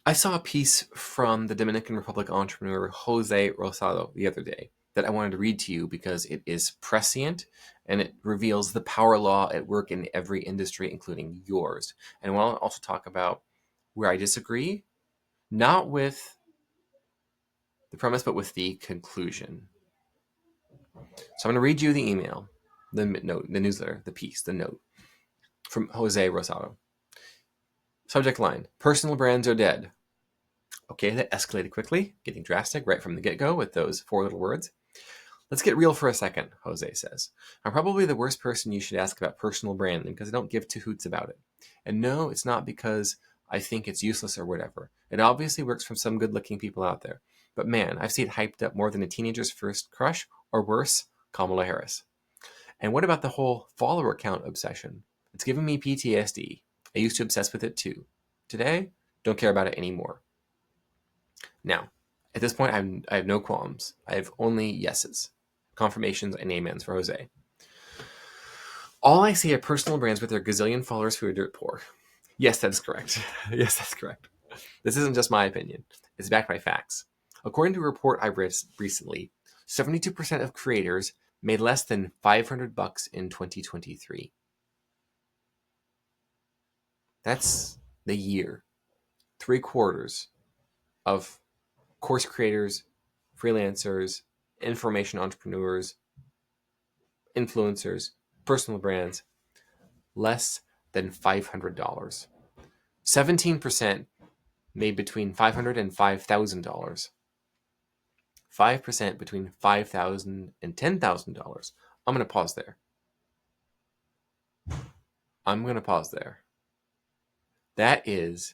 I saw a piece from the Dominican Republic entrepreneur José Rosado the other day that I wanted to read to you because it is prescient and it reveals the power law at work in every industry, including yours. And I want to also talk about where I disagree, not with the premise, but with the conclusion. So I'm going to read you the email, the note, the newsletter, the piece, the note from José Rosado. Subject line: personal brands are dead. Okay, that escalated quickly, getting drastic right from the get-go with those 4 little words. Let's get real for a second, Jose says. I'm probably the worst person you should ask about personal branding because I don't give 2 hoots about it. And no, it's not because I think it's useless or whatever. It obviously works for some good-looking people out there. But man, I've seen it hyped up more than a teenager's first crush, or worse, Kamala Harris. And what about the whole follower count obsession? It's giving me PTSD. I used to obsess with it too. Today, don't care about it anymore. Now, at this point, I have no qualms. I have only yeses, confirmations, and amens for Jose. All I see are personal brands with their gazillion followers who are dirt poor. Yes, that is correct. Yes, that's correct. This isn't just my opinion. It's backed by facts. According to a report I read recently, 72% of creators made less than $500 in 2023. That's the year. 3/4 of course creators, freelancers, information entrepreneurs, influencers, personal brands, less than $500. 17% made between $500 and $5,000. 5% between $5,000 and $10,000. I'm going to pause there. That is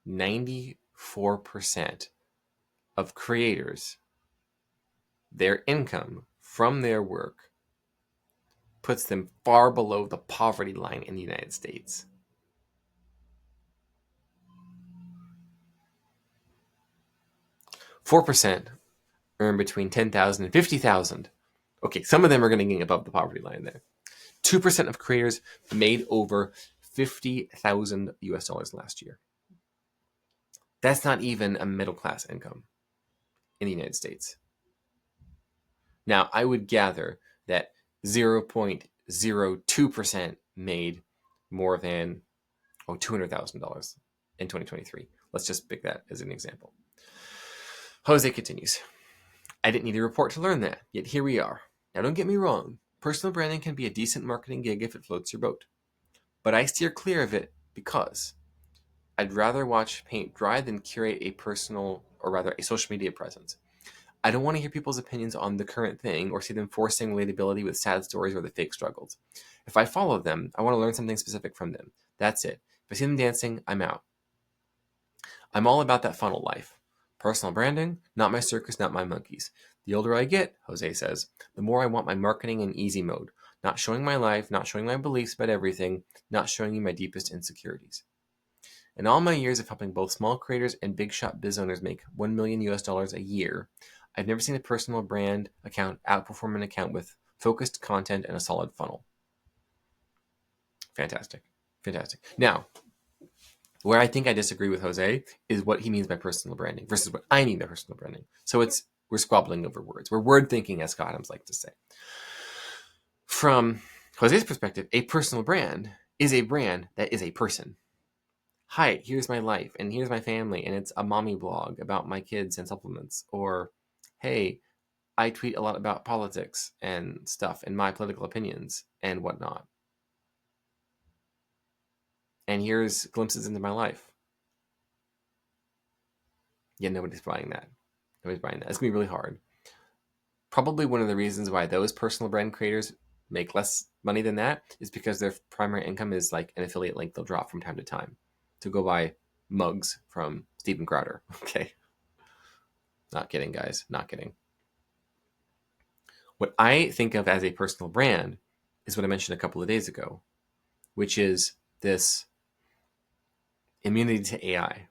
94% of creators, their income from their work puts them far below the poverty line in the United States. %4 earn between $10,000 and $50,000. Okay, some of them are going to get above the poverty line there. 2% of creators made over $50,000 US last year. That's not even a middle class income in the United States. Now, I would gather that 0.02% made more than $200,000 in 2023. Let's just pick that as an example. Jose continues. I didn't need a report to learn that, yet here we are. Now, don't get me wrong. Personal branding can be a decent marketing gig if it floats your boat. But I steer clear of it because I'd rather watch paint dry than curate a personal, or rather a social media presence. I don't want to hear people's opinions on the current thing or see them forcing relatability with sad stories or the fake struggles. If I follow them, I want to learn something specific from them. That's it. If I see them dancing, I'm out. I'm all about that funnel life. Personal branding, not my circus, not my monkeys. The older I get, Jose says, the more I want my marketing in easy mode. Not showing my life, not showing my beliefs about everything, not showing you my deepest insecurities. In all my years of helping both small creators and big shot biz owners make $1 million US a year, I've never seen a personal brand account outperform an account with focused content and a solid funnel. Fantastic. Now, where I think I disagree with Jose is what he means by personal branding versus what I mean by personal branding. So we're squabbling over words. We're word thinking, as Scott Adams likes to say. From Jose's perspective, a personal brand is a brand that is a person. Hi, here's my life, and here's my family, and it's a mommy blog about my kids and supplements. Or, hey, I tweet a lot about politics and stuff and my political opinions and whatnot. And here's glimpses into my life. Yeah, nobody's buying that. It's going to be really hard. Probably one of the reasons why those personal brand creators make less money than that is because their primary income is like an affiliate link they'll drop from time to time to go buy mugs from Steven Crowder. Okay. Not kidding, guys. Not kidding. What I think of as a personal brand is what I mentioned a couple of days ago, which is this immunity to AI.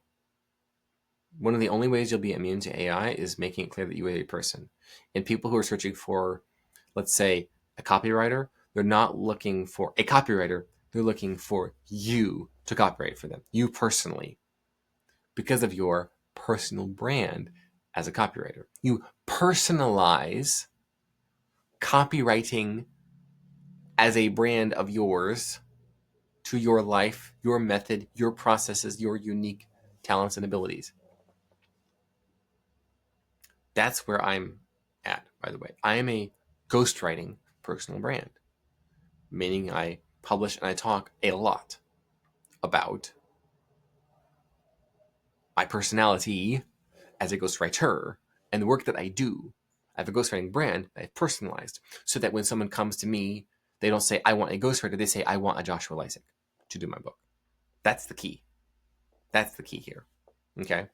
One of the only ways you'll be immune to AI is making it clear that you are a person. And people who are searching for, let's say, a copywriter, they're not looking for a copywriter. They're looking for you to copyright for them, you personally. because of your personal brand as a copywriter. You personalize copywriting as a brand of yours to your life, your method, your processes, your unique talents and abilities. That's where I'm at, by the way. I am a ghostwriting personal brand, meaning I publish and I talk a lot about my personality as a ghostwriter and the work that I do. I have a ghostwriting brand that I've personalized so that when someone comes to me, they don't say, I want a ghostwriter. They say, I want a Joshua Lisec to do my book. That's the key. That's the key here. Okay?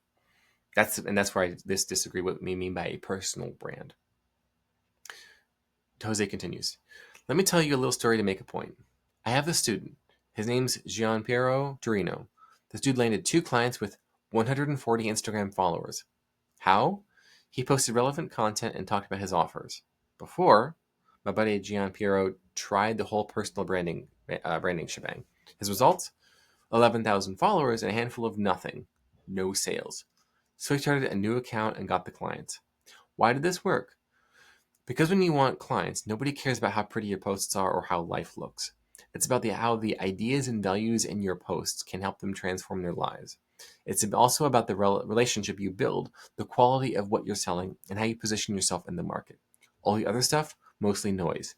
That's where I disagree with what we mean by a personal brand. Jose continues. Let me tell you a little story to make a point. I have a student. His name's Gian Piero Torino. This dude landed 2 clients with 140 Instagram followers. How? He posted relevant content and talked about his offers. Before, my buddy Gian Piero tried the whole personal branding shebang. His results? 11,000 followers and a handful of nothing. No sales. So he started a new account and got the clients. Why did this work? Because when you want clients, nobody cares about how pretty your posts are or how life looks. It's about how the ideas and values in your posts can help them transform their lives. It's also about the relationship you build, the quality of what you're selling, and how you position yourself in the market. All the other stuff, mostly noise.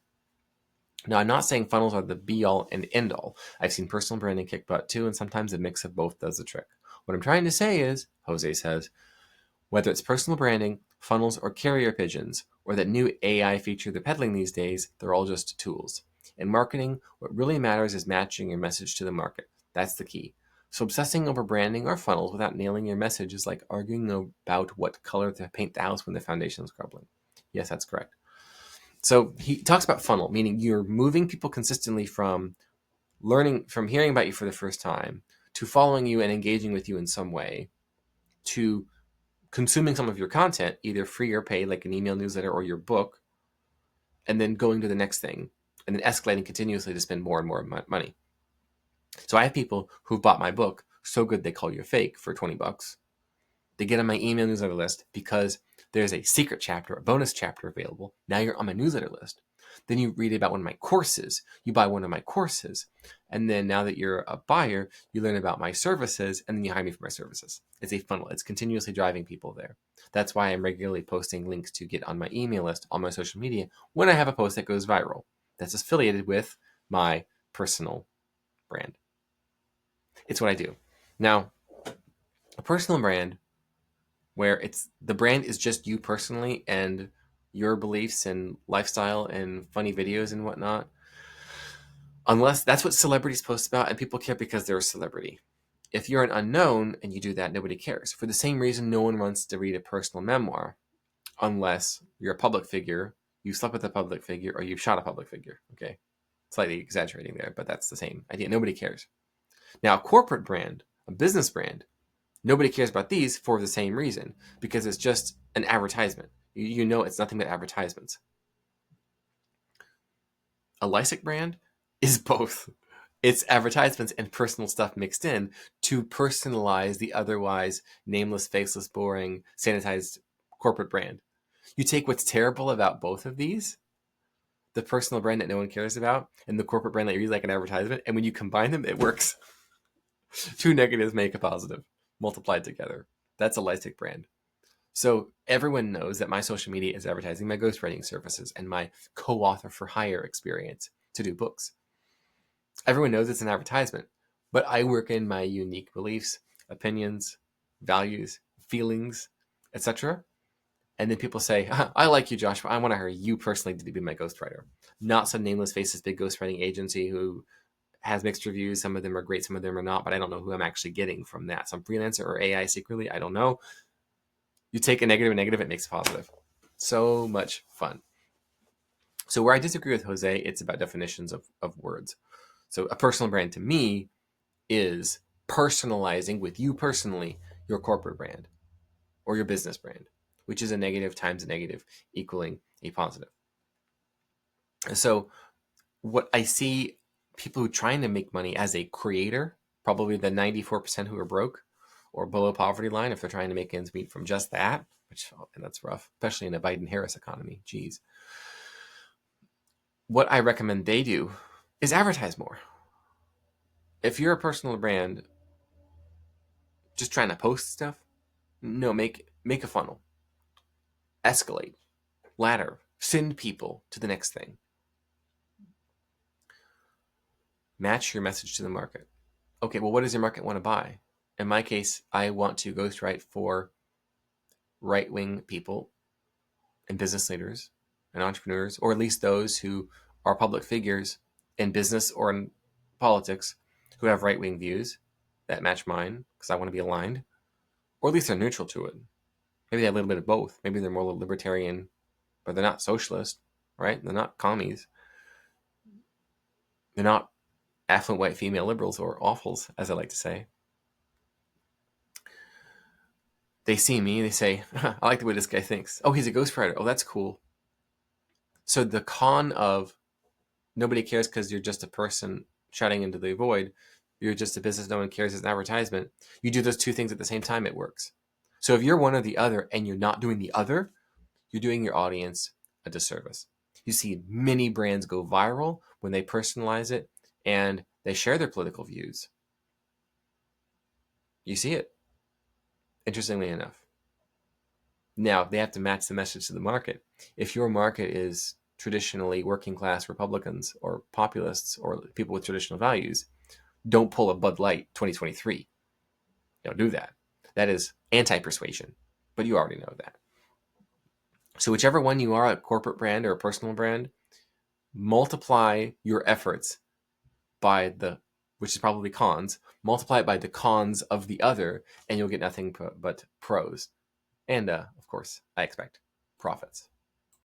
Now, I'm not saying funnels are the be-all and end-all. I've seen personal branding kick butt too, and sometimes a mix of both does the trick. What I'm trying to say is, Jose says, whether it's personal branding, funnels, or carrier pigeons, or that new AI feature they're peddling these days, they're all just tools. In marketing, what really matters is matching your message to the market. That's the key. So obsessing over branding or funnels without nailing your message is like arguing about what color to paint the house when the foundation is crumbling. Yes, that's correct. So he talks about funnel, meaning you're moving people consistently from hearing about you for the first time, to following you and engaging with you in some way, to consuming some of your content, either free or paid, like an email newsletter or your book, and then going to the next thing, and then escalating continuously to spend more and more money. So I have people who've bought my book so good they call you a fake for $20. They get on my email newsletter list because there's a secret chapter, a bonus chapter available. Now you're on my newsletter list. Then you read about one of my courses. You buy one of my courses. And then now that you're a buyer, you learn about my services, and then you hire me for my services. It's a funnel. It's continuously driving people there. That's why I'm regularly posting links to get on my email list on my social media when I have a post that goes viral. That's affiliated with my personal brand. It's what I do. Now, a personal brand where the brand is just you personally and your beliefs and lifestyle and funny videos and whatnot, unless that's what celebrities post about and people care because they're a celebrity. If you're an unknown and you do that, nobody cares. For the same reason, no one wants to read a personal memoir unless you're a public figure, you slept with a public figure, or you've shot a public figure. Okay, slightly exaggerating there, but that's the same idea. Nobody cares. Now, a corporate brand, a business brand, nobody cares about these for the same reason, because it's just an advertisement. You know it's nothing but advertisements. A Lisec brand is both. It's advertisements and personal stuff mixed in to personalize the otherwise nameless, faceless, boring, sanitized corporate brand. You take what's terrible about both of these, the personal brand that no one cares about and the corporate brand that you read like an advertisement, and when you combine them, it works. 2 negatives make a positive, multiplied together. That's a Lisec brand. So everyone knows that my social media is advertising my ghostwriting services and my co-author for hire experience to do books. Everyone knows it's an advertisement, but I work in my unique beliefs, opinions, values, feelings, etc. And then people say, I like you, Joshua. I want to hire you personally to be my ghostwriter. Not some nameless faceless big ghostwriting agency who has mixed reviews. Some of them are great, some of them are not, but I don't know who I'm actually getting from that. Some freelancer or AI secretly, I don't know. You take a negative and negative, it makes a positive. So much fun. So where I disagree with Jose, it's about definitions of words. So a personal brand to me is personalizing with you personally your corporate brand or your business brand, which is a negative times a negative equaling a positive. So what I see people who are trying to make money as a creator, probably the 94% who are broke, or below poverty line if they're trying to make ends meet from just that, and that's rough, especially in a Biden-Harris economy. Geez. What I recommend they do is advertise more. If you're a personal brand just trying to post stuff, no, make a funnel, escalate, ladder, send people to the next thing. Match your message to the market. Okay, well, what does your market want to buy? In my case, I want to ghostwrite for right-wing people and business leaders and entrepreneurs, or at least those who are public figures in business or in politics who have right-wing views that match mine because I want to be aligned, or at least they're neutral to it. Maybe they have a little bit of both. Maybe they're more libertarian, but they're not socialist, right? They're not commies. They're not affluent white female liberals or awfuls, as I like to say. They see me, they say, I like the way this guy thinks. Oh, he's a ghostwriter. Oh, that's cool. So the con of nobody cares because you're just a person shouting into the void, you're just a business no one cares as an advertisement, you do those two things at the same time, it works. So if you're one or the other and you're not doing the other, you're doing your audience a disservice. You see many brands go viral when they personalize it and they share their political views. You see it, interestingly enough. Now, they have to match the message to the market. If your market is traditionally working class Republicans or populists or people with traditional values, don't pull a Bud Light 2023. Don't do that. That is anti-persuasion, but you already know that. So whichever one you are, a corporate brand or a personal brand, multiply your efforts by which is probably cons, multiply it by the cons of the other, and you'll get nothing but pros. And, of course, I expect profits.